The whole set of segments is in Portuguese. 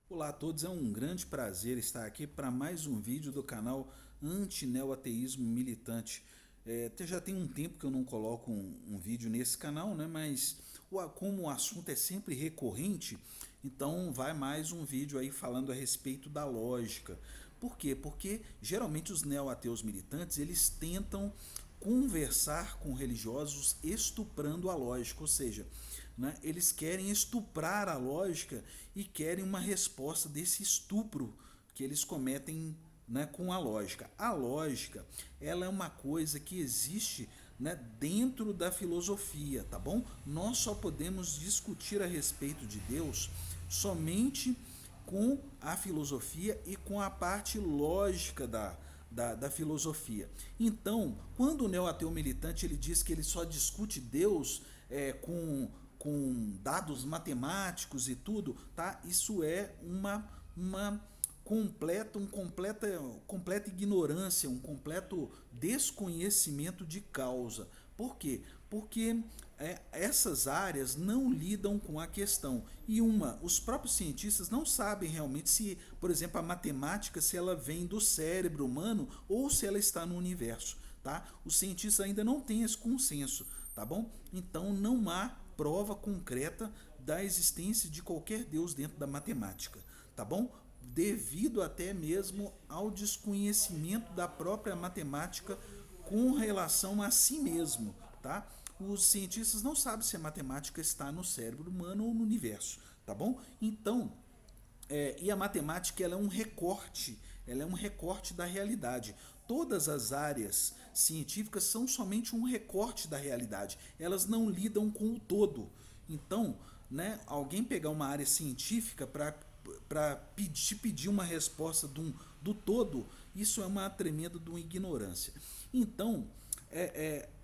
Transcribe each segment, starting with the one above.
Olá a todos, é um grande prazer estar aqui para mais um vídeo do canal Anti-Neoateísmo Militante. Já tem um tempo que eu não coloco um vídeo nesse canal, né? Mas como o assunto é sempre recorrente, então vai mais um vídeo aí falando a respeito da lógica. Por quê? Porque geralmente os neoateus militantes eles tentam conversar com religiosos estuprando a lógica, ou seja, né, eles querem estuprar a lógica e querem uma resposta desse estupro que eles cometem, né, com a lógica. A lógica, ela é uma coisa que existe, né, dentro da filosofia, tá bom? Nós só podemos discutir a respeito de Deus somente com a filosofia e com a parte lógica da filosofia. Então, quando o neoateu militante ele diz que ele só discute Deus com dados matemáticos e tudo, tá? Isso é uma completa ignorância, um completo desconhecimento de causa. Por quê? Porque essas áreas não lidam com a questão. E os próprios cientistas não sabem realmente se, por exemplo, a matemática, se ela vem do cérebro humano ou se ela está no universo. Tá? Os cientistas ainda não têm esse consenso, tá bom? Então não há prova concreta da existência de qualquer Deus dentro da matemática, tá bom? Devido até mesmo ao desconhecimento da própria matemática com relação a si mesmo, tá? Os cientistas não sabem se a matemática está no cérebro humano ou no universo, tá bom? Então, e a matemática ela é um recorte da realidade. Todas as áreas científicas são somente um recorte da realidade. Elas não lidam com o todo. Então, né, alguém pegar uma área científica para pedir uma resposta do todo, isso é uma tremenda de uma ignorância. Então,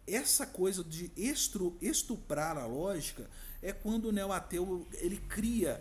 essa coisa de estuprar a lógica é quando o neoateu ele cria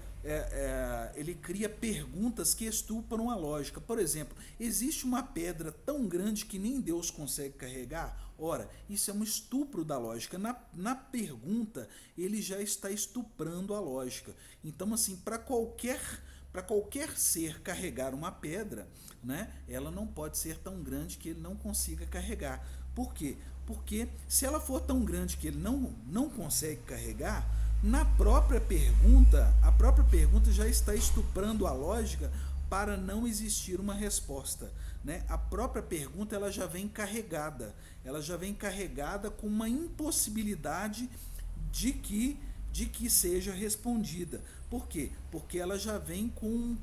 perguntas que estupram a lógica. Por exemplo, existe uma pedra tão grande que nem Deus consegue carregar? Ora, isso é um estupro da lógica. Na pergunta, ele já está estuprando a lógica. Então, assim, para qualquer ser carregar uma pedra, né, ela não pode ser tão grande que ele não consiga carregar. Por quê? Porque se ela for tão grande que ele não consegue carregar, na a própria pergunta já está estuprando a lógica para não existir uma resposta. Né? A própria pergunta ela já vem carregada com uma impossibilidade de que seja respondida. Por quê? Porque ela já vem com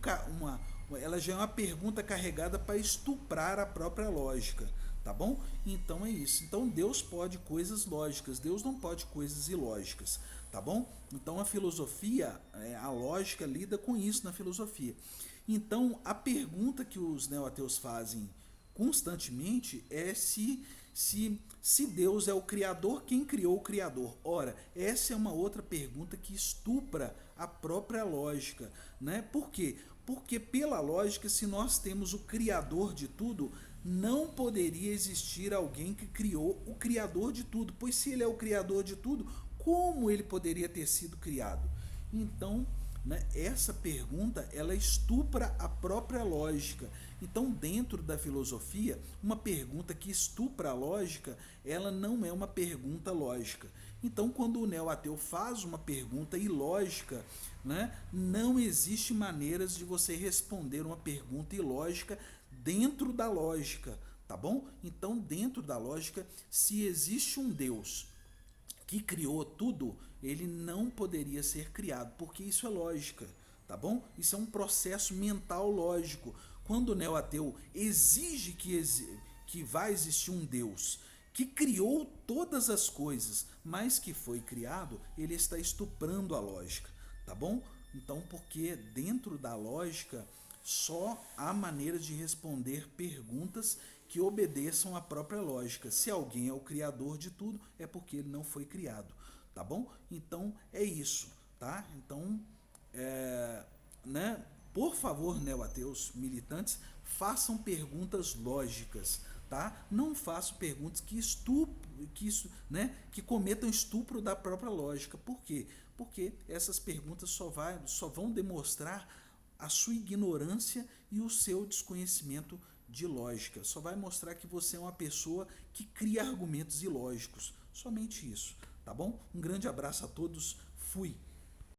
ela já é uma pergunta carregada para estuprar a própria lógica, tá bom? Então é isso. Então Deus pode coisas lógicas, Deus não pode coisas ilógicas, tá bom? Então a filosofia, a lógica lida com isso na filosofia. Então a pergunta que os neoateus fazem constantemente é se Deus é o Criador, quem criou o Criador? Ora, essa é uma outra pergunta que estupra a própria lógica. Né? Por quê? Porque, pela lógica, se nós temos o Criador de tudo, não poderia existir alguém que criou o Criador de tudo. Pois, se ele é o Criador de tudo, como ele poderia ter sido criado? Então, né, essa pergunta ela estupra a própria lógica. Então, dentro da filosofia, uma pergunta que estupra a lógica, ela não é uma pergunta lógica. Então, quando o neoateu faz uma pergunta ilógica, né, não existe maneiras de você responder uma pergunta ilógica dentro da lógica, tá bom? Então, dentro da lógica, se existe um Deus que criou tudo, ele não poderia ser criado, porque isso é lógica, tá bom? Isso é um processo mental lógico. Quando o neoateu exige que vai existir um Deus que criou todas as coisas, mas que foi criado, ele está estuprando a lógica, tá bom? Então, porque dentro da lógica só há maneira de responder perguntas que obedeçam à própria lógica. Se alguém é o criador de tudo, é porque ele não foi criado, tá bom? Então é isso, tá? Então, né? Por favor, neoateus militantes, façam perguntas lógicas, tá? Não façam perguntas que cometam estupro da própria lógica. Por quê? Porque essas perguntas só vão demonstrar a sua ignorância e o seu desconhecimento de lógica. Só vai mostrar que você é uma pessoa que cria argumentos ilógicos. Somente isso, tá bom? Um grande abraço a todos. Fui.